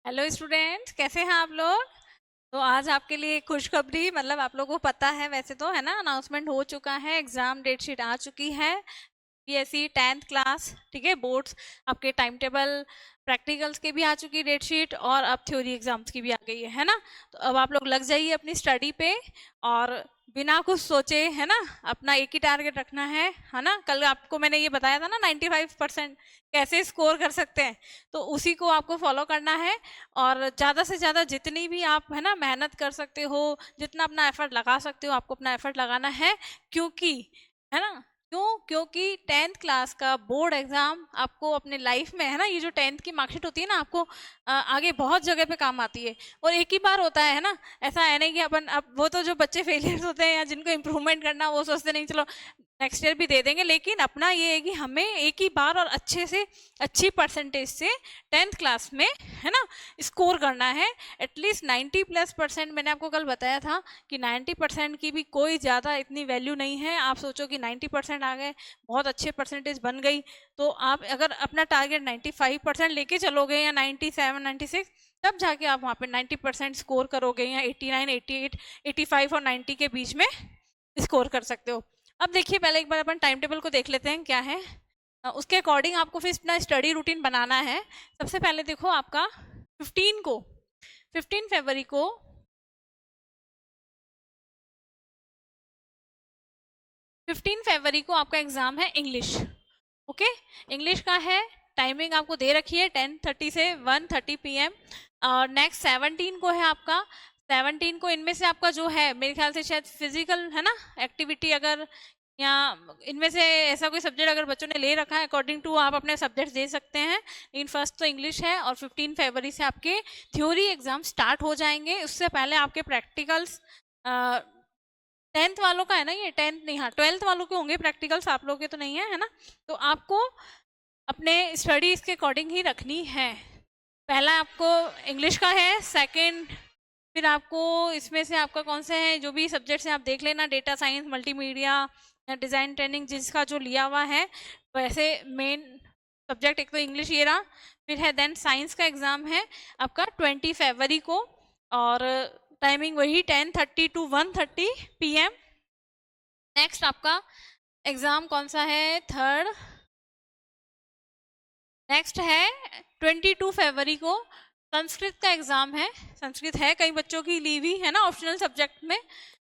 Hello students, कैसे हैं आप लोग। तो आज आपके लिए एक खुशखबरी, मतलब आप लोगों को पता है वैसे तो, है ना, अनाउंसमेंट हो चुका है, एग्जाम डेट शीट आ चुकी है। बीएससी 10th क्लास, ठीक है, बोर्ड्स आपके टाइम टेबल, प्रैक्टिकल्स की भी आ चुकी डेट शीट और अब थ्योरी एग्जाम्स की भी आ गई है ना। तो अब आप लोग लग जाइए अपनी स्टडी पे और बिना कुछ सोचे, है ना, अपना एक ही टारगेट रखना है ना। कल आपको मैंने ये बताया था ना 95% कैसे स्कोर कर सकते हैं, तो उसी को आपको फॉलो करना है। और ज़्यादा से ज़्यादा जितनी भी आप, है ना, मेहनत कर सकते हो, जितना अपना एफर्ट लगा सकते हो, आपको अपना एफर्ट लगाना है। क्योंकि, है ना, क्योंकि 10th क्लास का बोर्ड एग्जाम आपको अपने लाइफ में, है ना, ये जो 10th की मार्कशीट होती है ना, आपको आगे बहुत जगह पे काम आती है। और एक ही बार होता है ना, ऐसा है नहीं कि अपन, अब वो तो जो बच्चे फेलियर्स होते हैं या जिनको इम्प्रूवमेंट करना, वो सोचते नहीं चलो नेक्स्ट ईयर भी दे देंगे, लेकिन अपना ये है कि हमें एक ही बार और अच्छे से अच्छी परसेंटेज से 10th क्लास में, है ना, स्कोर करना है। एटलीस्ट 90+%। मैंने आपको कल बताया था कि 90% की भी कोई ज़्यादा इतनी वैल्यू नहीं है। आप सोचो कि 90% आ गए, बहुत अच्छे परसेंटेज बन गई, तो आप अगर अपना टारगेट 95% लेके चलोगे या 97, 96, तब जाके आप वहाँ पे 90% स्कोर करोगे, या 89, 88, 85 और 90 के बीच में स्कोर कर सकते हो। अब देखिए, पहले एक बार अपन टाइम टेबल को देख लेते हैं क्या है। उसके अकॉर्डिंग आपको फिर अपना स्टडी रूटीन बनाना है। सबसे पहले देखो, आपका 15 को, 15 फरवरी को, 15 फरवरी को आपका एग्जाम है इंग्लिश। ओके, इंग्लिश का है। टाइमिंग आपको दे रखी है 10:30 से 1:30 PM। और नेक्स्ट 17 को है आपका, 17 को इनमें से आपका जो है, मेरे ख्याल से शायद फिजिकल, है ना, एक्टिविटी, अगर या इनमें से ऐसा कोई सब्जेक्ट अगर बच्चों ने ले रखा है, अकॉर्डिंग टू आप अपने सब्जेक्ट दे सकते हैं। लेकिन फर्स्ट तो इंग्लिश है, और 15 फरवरी से आपके थ्योरी एग्जाम स्टार्ट हो जाएंगे। उससे पहले आपके प्रैक्टिकल्स, 10th वालों का है ना, ये 10th नहीं, हाँ 12th वालों के होंगे प्रैक्टिकल्स, आप लोगों के तो नहीं है, है ना। तो आपको अपने स्टडी इसके अकॉर्डिंग ही रखनी है। पहला आपको इंग्लिश का है, सेकंड फिर आपको इसमें से आपका कौन से है, जो भी सब्जेक्ट्स हैं आप देख लेना, डेटा साइंस, मल्टीमीडिया या डिज़ाइन ट्रेनिंग, जिसका जो लिया हुआ है। वैसे मेन सब्जेक्ट एक तो इंग्लिश ये रहा, फिर है देन साइंस का एग्ज़ाम है आपका 20 फरवरी को, और टाइमिंग वही 10:30 to 1:30 PM। नेक्स्ट आपका एग्ज़ाम कौन सा है, थर्ड, नेक्स्ट है 22 फरवरी को, संस्कृत का एग्जाम है। संस्कृत है, कई बच्चों की ली हुई है ना ऑप्शनल सब्जेक्ट में,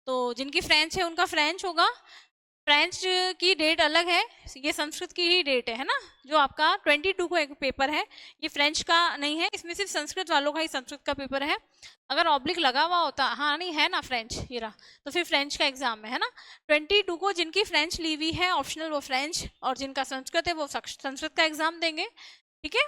तो जिनकी फ्रेंच है उनका फ्रेंच होगा। फ्रेंच की डेट अलग है, ये संस्कृत की ही डेट है ना। जो आपका 22 को एक पेपर है, ये फ्रेंच का नहीं है, इसमें सिर्फ संस्कृत वालों का ही संस्कृत का पेपर है। अगर ऑब्लिक लगा हुआ होता, हाँ नहीं है ना फ्रेंच, ये रहा, तो फिर फ्रेंच का एग्जाम है ना। 22 को जिनकी फ्रेंच ली हुई है ऑप्शनल, वो फ्रेंच, और जिनका संस्कृत है वो संस्कृत का एग्जाम देंगे, ठीक है।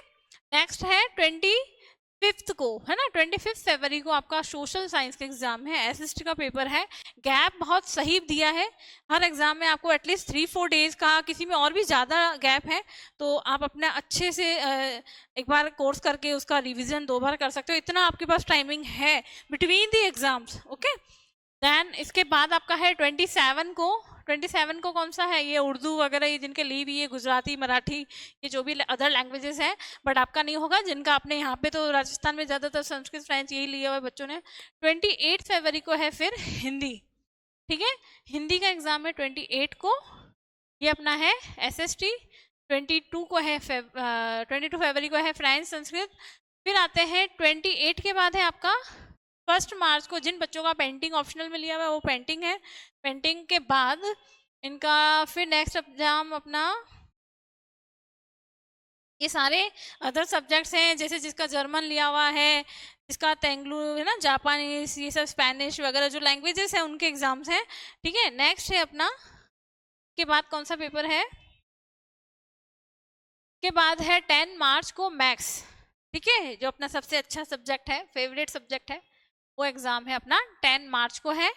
नेक्स्ट है 25 को, है ना, 25 फरवरी को आपका सोशल साइंस का एग्जाम है, एसएसटी का पेपर है। गैप बहुत सही दिया है, हर एग्जाम में आपको एटलीस्ट 3-4 डेज का, किसी में और भी ज़्यादा गैप है, तो आप अपना अच्छे से एक बार कोर्स करके उसका रिवीजन 2 बार कर सकते हो, इतना आपके पास टाइमिंग है between the exams. Okay, then इसके बाद आपका है 27 को, 27 को कौन सा है, ये उर्दू वगैरह, ये जिनके लिए भी, ये गुजराती, मराठी, ये जो भी अदर लैंग्वेजेस हैं, बट आपका नहीं होगा, जिनका आपने यहाँ पे तो राजस्थान में ज़्यादातर संस्कृत फ्रेंच यही लिया हुआ है बच्चों ने। 28 फरवरी को है फिर हिंदी, ठीक है, हिंदी का एग्जाम है 28 को, ये अपना है एसएसटी। 22 को है 22 फरवरी को है फ्रेंच संस्कृत। फिर आते हैं 28 के बाद है आपका 1 मार्च को, जिन बच्चों का पेंटिंग ऑप्शनल में लिया हुआ है वो पेंटिंग है। पेंटिंग के बाद इनका फिर नेक्स्ट एग्जाम अपना, ये सारे अदर सब्जेक्ट्स हैं, जैसे जिसका जर्मन लिया हुआ है, जिसका तेंगलू है ना, जापानीज, ये सब स्पेनिश वगैरह जो लैंग्वेजेस हैं उनके एग्जाम्स हैं, ठीक है। नेक्स्ट है अपना, के बाद कौन सा पेपर है, के बाद है 10 मार्च को मैथ्स, ठीक है, जो अपना सबसे अच्छा सब्जेक्ट है, फेवरेट सब्जेक्ट है, वो एग्जाम है अपना 10 मार्च को है,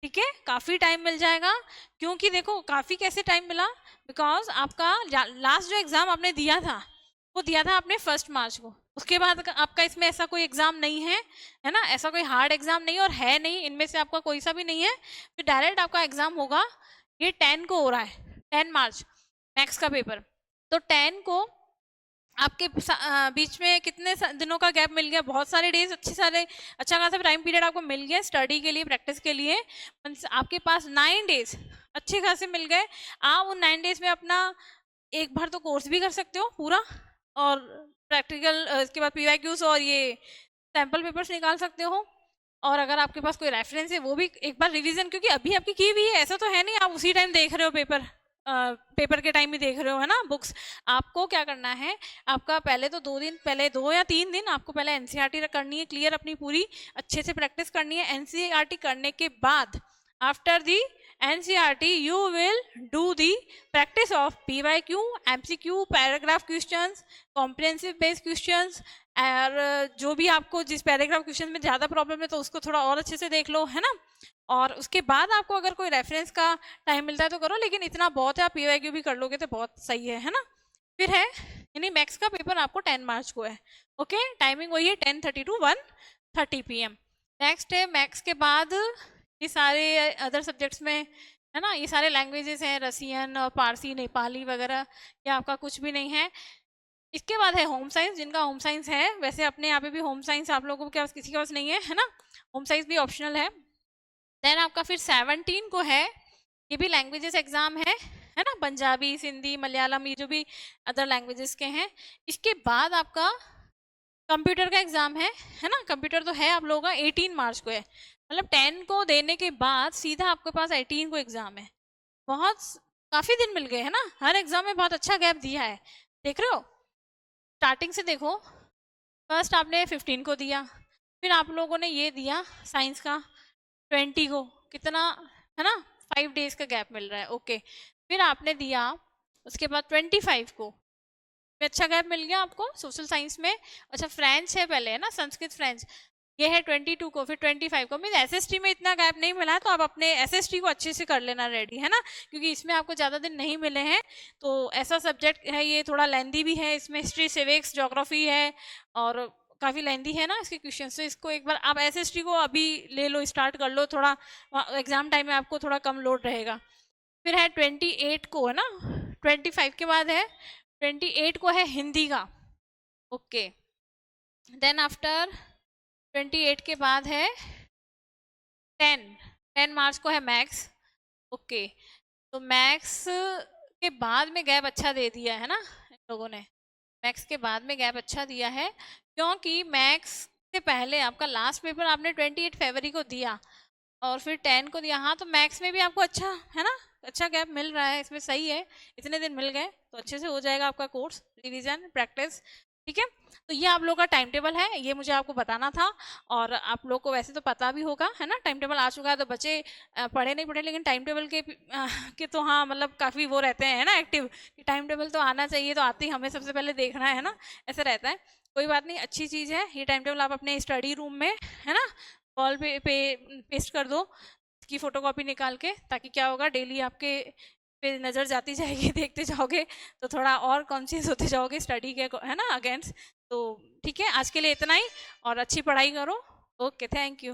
ठीक है। काफ़ी टाइम मिल जाएगा, क्योंकि देखो काफ़ी कैसे टाइम मिला, बिकॉज आपका लास्ट जो एग्ज़ाम आपने दिया था, वो दिया था आपने 1 मार्च को, उसके बाद आपका इसमें ऐसा कोई एग्ज़ाम नहीं है ना, ऐसा कोई हार्ड एग्ज़ाम नहीं और है नहीं, इनमें से आपका कोई सा भी नहीं है, फिर डायरेक्ट आपका एग्ज़ाम होगा, ये 10 को हो रहा है, 10 मार्च मैथ्स का पेपर। तो 10 को आपके बीच में कितने दिनों का गैप मिल गया, बहुत सारे डेज, अच्छे सारे अच्छा खासा टाइम पीरियड आपको मिल गया स्टडी के लिए, प्रैक्टिस के लिए। आपके पास 9 डेज अच्छे खासे मिल गए। आप उन 9 डेज में अपना एक बार तो कोर्स भी कर सकते हो पूरा, और प्रैक्टिकल इसके बाद पीवाईक्यूज और ये सैम्पल पेपर्स निकाल सकते हो। और अगर आपके पास कोई रेफरेंस है वो भी एक बार रिवीजन, क्योंकि अभी आपकी की हुई है, ऐसा तो है नहीं आप उसी टाइम देख रहे हो पेपर, पेपर के टाइम ही देख रहे हो, है ना बुक्स। आपको क्या करना है, आपका पहले तो 2 दिन पहले, 2 या 3 दिन आपको पहले एनसीईआरटी करनी है क्लियर, अपनी पूरी अच्छे से प्रैक्टिस करनी है। एनसीईआरटी करने के बाद after the NCERT you will do the practice of PYQ, MCQ, paragraph questions, comprehensive based questions, और जो भी आपको जिस पैराग्राफ क्वेश्चन में ज़्यादा प्रॉब्लम है तो उसको थोड़ा और अच्छे से देख लो, है ना। और उसके बाद आपको अगर कोई रेफरेंस का टाइम मिलता है तो करो, लेकिन इतना बहुत है, आप पीवाईक्यू भी कर लोगे तो बहुत सही है ना। फिर है यानी मैथ्स का पेपर आपको 10 मार्च को है। ओके, टाइमिंग वही है 10:30 to 1:30 PM। नेक्स्ट है मैथ्स के बाद ये सारे अदर सब्जेक्ट्स में, है ना, ये सारे लैंग्वेजेस हैं, रसियन और पारसी, नेपाली वगैरह, ये आपका कुछ भी नहीं है। इसके बाद है होम साइंस, जिनका होम साइंस है, वैसे अपने यहाँ पे भी होम साइंस आप लोगों के पास किसी के पास नहीं है ना, होम साइंस भी ऑप्शनल है। देन आपका फिर 17 को है, ये भी लैंग्वेजेस एग्जाम है ना, पंजाबी, सिंधी, मलयालम, ये जो भी अदर लैंग्वेजेस के हैं। इसके बाद आपका कंप्यूटर का एग्जाम है ना, कंप्यूटर तो है आप लोगों का 18 मार्च को है, मतलब 10 को देने के बाद सीधा आपके पास 18 को एग्जाम है। बहुत काफी दिन मिल गए है ना, हर एग्जाम में बहुत अच्छा गैप दिया है, देख रहे हो। स्टार्टिंग से देखो, फर्स्ट आपने 15 को दिया, फिर आप लोगों ने ये दिया साइंस का 20 को, कितना है ना, 5 डेज का गैप मिल रहा है। ओके, फिर आपने दिया उसके बाद 25 को, अच्छा गैप मिल गया आपको सोशल साइंस में। अच्छा, फ्रेंच है पहले, है ना, संस्कृत फ्रेंच, ये है 22 को, फिर 25 को। मीन एसएसटी में इतना गैप नहीं मिला है, तो आप अपने एसएसटी को अच्छे से कर लेना रेडी, है ना, क्योंकि इसमें आपको ज़्यादा दिन नहीं मिले हैं। तो ऐसा सब्जेक्ट है, ये थोड़ा लेंदी भी है, इसमें हिस्ट्री, सिविक्स, ज्योग्राफी है, और काफ़ी लेंदी है ना इसके क्वेश्चन। तो इसको एक बार आप एसएसटी को अभी ले लो, स्टार्ट कर लो, थोड़ा एग्जाम टाइम में आपको थोड़ा कम लोड रहेगा। फिर है 28 को, है ना, 25 के बाद है 28 को है हिंदी का। ओके, देन आफ्टर 28 के बाद है 10 मार्च को है मैथ्स। ओके, तो मैथ्स के बाद में गैप अच्छा दे दिया है ना इन लोगों ने, मैथ्स के बाद में गैप अच्छा दिया है, क्योंकि मैथ्स से पहले आपका लास्ट पेपर आपने 28 फरवरी को दिया, और फिर 10 को दिया। हाँ, तो मैथ्स में भी आपको अच्छा है ना, अच्छा गैप मिल रहा है, इसमें सही है, इतने दिन मिल गए तो अच्छे से हो जाएगा आपका कोर्स, रिवीजन, प्रैक्टिस, ठीक है। तो ये आप लोग का टाइम टेबल है, ये मुझे आपको बताना था। और आप लोग को वैसे तो पता भी होगा, है ना, टाइम टेबल आ चुका है, तो बच्चे पढ़े नहीं पढ़े, लेकिन टाइम टेबल के तो हाँ, मतलब काफ़ी वो रहते हैं, है ना, एक्टिव, कि टाइम टेबल तो आना चाहिए, तो आते ही हमें सबसे पहले देखना है ना, ऐसा रहता है। कोई बात नहीं, अच्छी चीज़ है ये टाइम टेबल, आप अपने स्टडी रूम में, है ना, वॉल पे पेस्ट कर दो इसकी फोटोकॉपी निकाल के, ताकि क्या होगा, डेली आपके पे नज़र जाती जाएगी, देखते जाओगे तो थोड़ा और कॉन्शियस होते जाओगे स्टडी के, है ना, अगेंस्ट। तो ठीक है, आज के लिए इतना ही, और अच्छी पढ़ाई करो। Okay, thank you.